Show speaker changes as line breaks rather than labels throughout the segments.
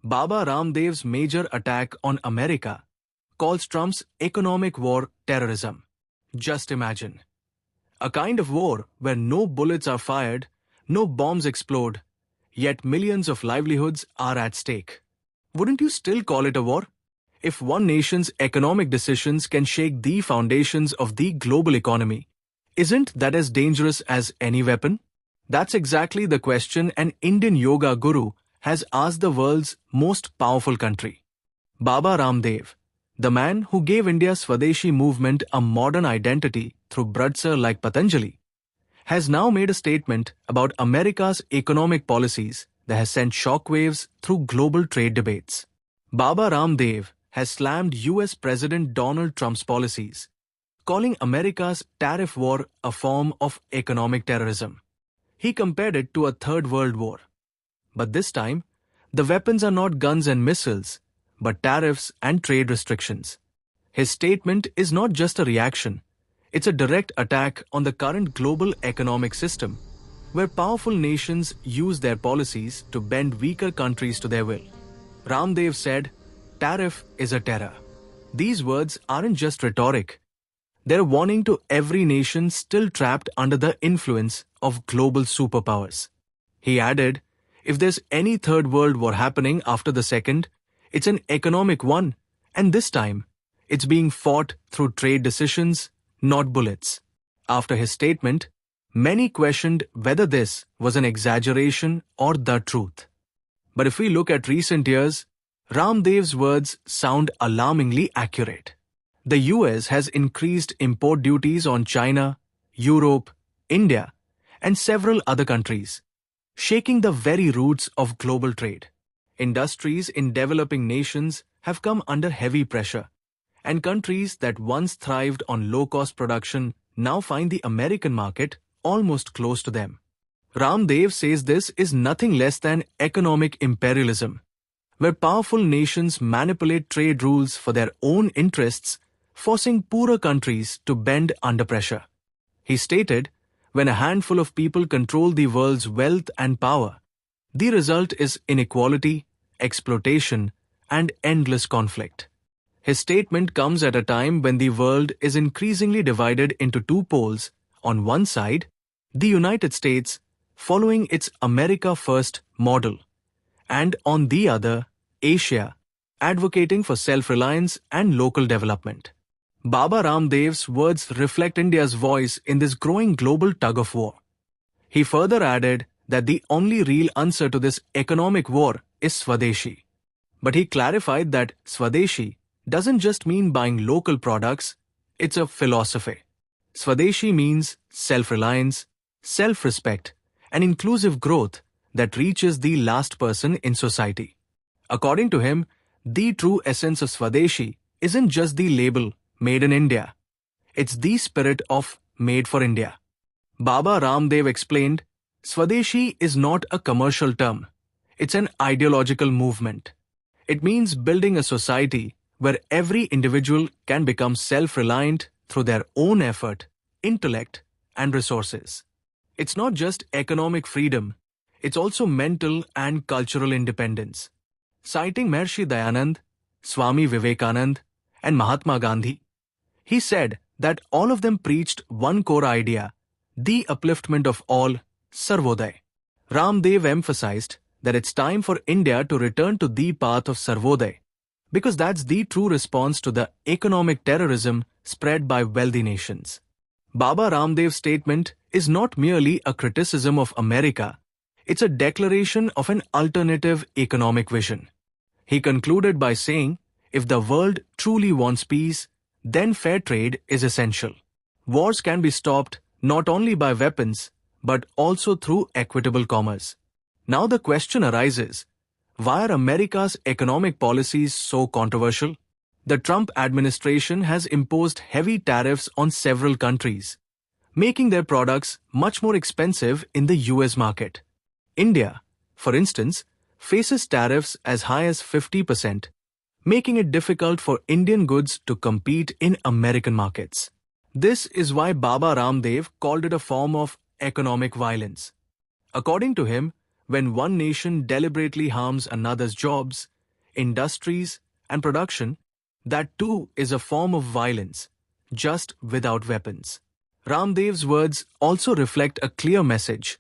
Baba Ramdev's major attack on America calls Trump's economic war terrorism. Just imagine. A kind of war where no bullets are fired, no bombs explode, yet millions of livelihoods are at stake. Wouldn't you still call it a war? If one nation's economic decisions can shake the foundations of the global economy, isn't that as dangerous as any weapon? That's exactly the question an Indian yoga guru has asked the world's most powerful country. Baba Ramdev, the man who gave India's Swadeshi movement a modern identity through Bradsar like Patanjali, has now made a statement about America's economic policies that has sent shockwaves through global trade debates. Baba Ramdev has slammed US President Donald Trump's policies, calling America's tariff war a form of economic terrorism. He compared it to a third world war. But this time, the weapons are not guns and missiles, but tariffs and trade restrictions. His statement is not just a reaction, it's a direct attack on the current global economic system, where powerful nations use their policies to bend weaker countries to their will. Ramdev said, "Tariff is a terror." These words aren't just rhetoric. They're a warning to every nation still trapped under the influence of global superpowers. He added, if there's any third world war happening after the second, it's an economic one, and this time, it's being fought through trade decisions, not bullets. After his statement, many questioned whether this was an exaggeration or the truth. But if we look at recent years, Ramdev's words sound alarmingly accurate. The US has increased import duties on China, Europe, India, and several other countries, shaking the very roots of global trade. Industries in developing nations have come under heavy pressure, and countries that once thrived on low-cost production now find the American market almost close to them. Ramdev says this is nothing less than economic imperialism, where powerful nations manipulate trade rules for their own interests, forcing poorer countries to bend under pressure. He stated, when a handful of people control the world's wealth and power, the result is inequality, exploitation, and endless conflict. His statement comes at a time when the world is increasingly divided into two poles. On one side, the United States, following its America First model, and on the other, Asia, advocating for self-reliance and local development. Baba Ramdev's words reflect India's voice in this growing global tug-of-war. He further added that the only real answer to this economic war is Swadeshi. But he clarified that Swadeshi doesn't just mean buying local products, it's a philosophy. Swadeshi means self-reliance, self-respect, and inclusive growth that reaches the last person in society. According to him, the true essence of Swadeshi isn't just the label Made in India. It's the spirit of Made for India. Baba Ramdev explained, Swadeshi is not a commercial term. It's an ideological movement. It means building a society where every individual can become self-reliant through their own effort, intellect, and resources. It's not just economic freedom, it's also mental and cultural independence. Citing Maharishi Dayanand, Swami Vivekananda, and Mahatma Gandhi, he said that all of them preached one core idea, the upliftment of all, Sarvodaya. Ramdev emphasized that it's time for India to return to the path of Sarvodaya, because that's the true response to the economic terrorism spread by wealthy nations. Baba Ramdev's statement is not merely a criticism of America, it's a declaration of an alternative economic vision. He concluded by saying, if the world truly wants peace, then fair trade is essential. Wars can be stopped not only by weapons, but also through equitable commerce. Now the question arises, why are America's economic policies so controversial? The Trump administration has imposed heavy tariffs on several countries, making their products much more expensive in the US market. India, for instance, faces tariffs as high as 50%, making it difficult for Indian goods to compete in American markets. This is why Baba Ramdev called it a form of economic violence. According to him, when one nation deliberately harms another's jobs, industries, and production, that too is a form of violence, just without weapons. Ramdev's words also reflect a clear message.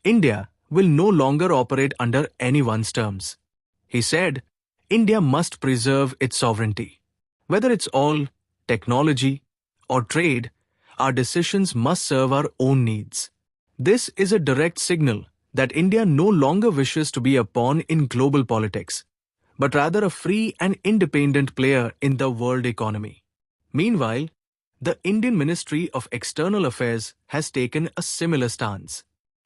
India will no longer operate under anyone's terms. He said, India must preserve its sovereignty. Whether it's oil, technology, or trade, our decisions must serve our own needs. This is a direct signal that India no longer wishes to be a pawn in global politics, but rather a free and independent player in the world economy. Meanwhile, the Indian Ministry of External Affairs has taken a similar stance.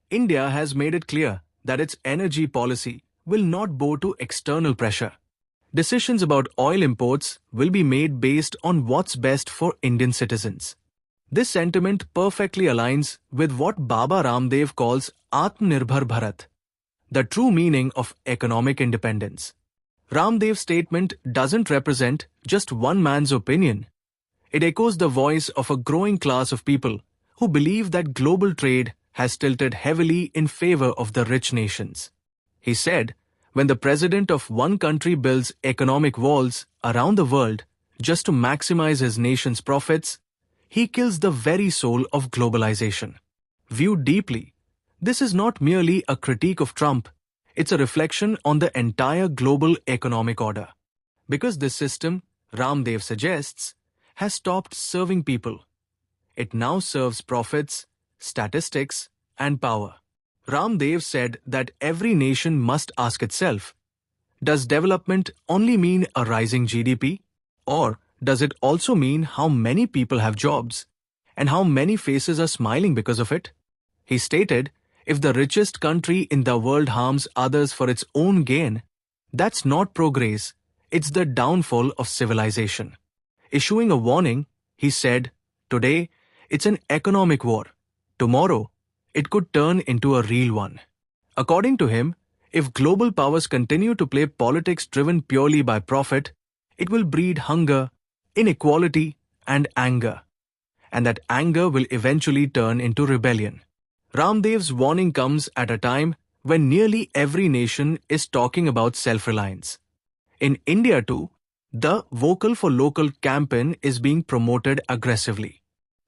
India has made it clear that its energy policy will not bow to external pressure. Decisions about oil imports will be made based on what's best for Indian citizens. This sentiment perfectly aligns with what Baba Ramdev calls Atmanirbhar Bharat, the true meaning of economic independence. Ramdev's statement doesn't represent just one man's opinion. It echoes the voice of a growing class of people who believe that global trade has tilted heavily in favor of the rich nations. He said, when the president of one country builds economic walls around the world just to maximize his nation's profits, he kills the very soul of globalization. Viewed deeply, this is not merely a critique of Trump, it's a reflection on the entire global economic order. Because this system, Ramdev suggests, has stopped serving people. It now serves profits, statistics, and power. Ramdev said that every nation must ask itself, does development only mean a rising GDP? Or does it also mean how many people have jobs and how many faces are smiling because of it? He stated, if the richest country in the world harms others for its own gain, that's not progress, it's the downfall of civilization. Issuing a warning, he said, today it's an economic war. Tomorrow, it could turn into a real one. According to him, if global powers continue to play politics driven purely by profit, it will breed hunger, inequality, and anger. And that anger will eventually turn into rebellion. Ramdev's warning comes at a time when nearly every nation is talking about self-reliance. In India too, the Vocal for Local campaign is being promoted aggressively.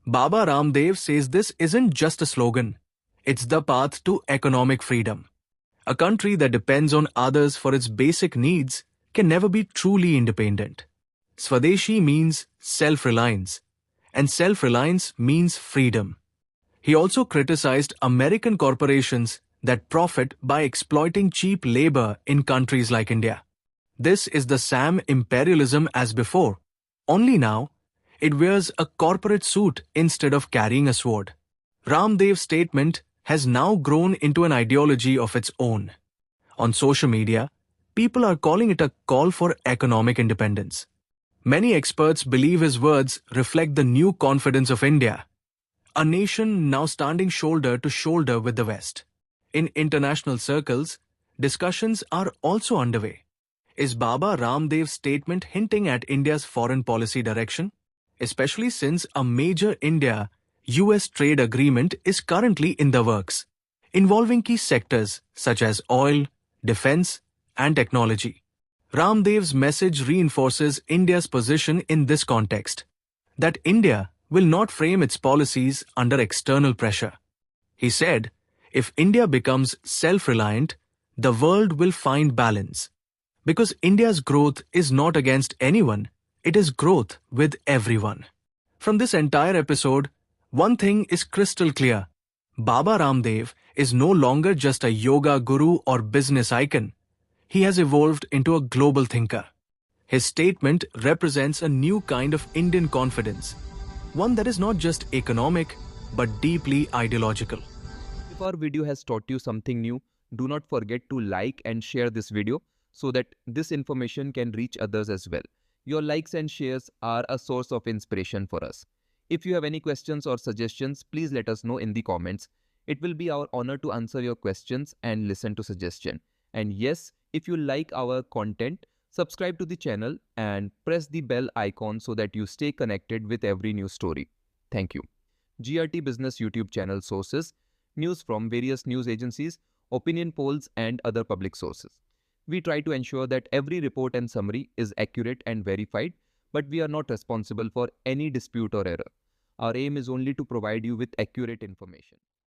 Baba Ramdev says this isn't just a slogan, it's the path to economic freedom. A country that depends on others for its basic needs can never be truly independent. Swadeshi means self-reliance, and self-reliance means freedom. He also criticized American corporations that profit by exploiting cheap labor in countries like India. This is the same imperialism as before, only now it wears a corporate suit instead of carrying a sword. Ramdev's statement has now grown into an ideology of its own. On social media, people are calling it a call for economic independence. Many experts believe his words reflect the new confidence of India, a nation now standing shoulder to shoulder with the West. In international circles, discussions are also underway. Is Baba Ramdev's statement hinting at India's foreign policy direction? Especially since a major India-US trade agreement is currently in the works, involving key sectors such as oil, defense, and technology. Ramdev's message reinforces India's position in this context, that India will not frame its policies under external pressure. He said, if India becomes self-reliant, the world will find balance. Because India's growth is not against anyone, it is growth with everyone. From this entire episode, one thing is crystal clear. Baba Ramdev is no longer just a yoga guru or business icon. He has evolved into a global thinker. His statement represents a new kind of Indian confidence, one that is not just economic, but deeply ideological.
If our video has taught you something new, do not forget to like and share this video so that this information can reach others as well. Your likes and shares are a source of inspiration for us. If you have any questions or suggestions, please let us know in the comments. It will be our honor to answer your questions and listen to suggestions. And yes, if you like our content, subscribe to the channel and press the bell icon so that you stay connected with every new story. Thank you. GRT Business YouTube channel sources news from various news agencies opinion polls, and other public sources. We try to ensure that every report and summary is accurate and verified, but we are not responsible for any dispute or error. Our aim is only to provide you with accurate information.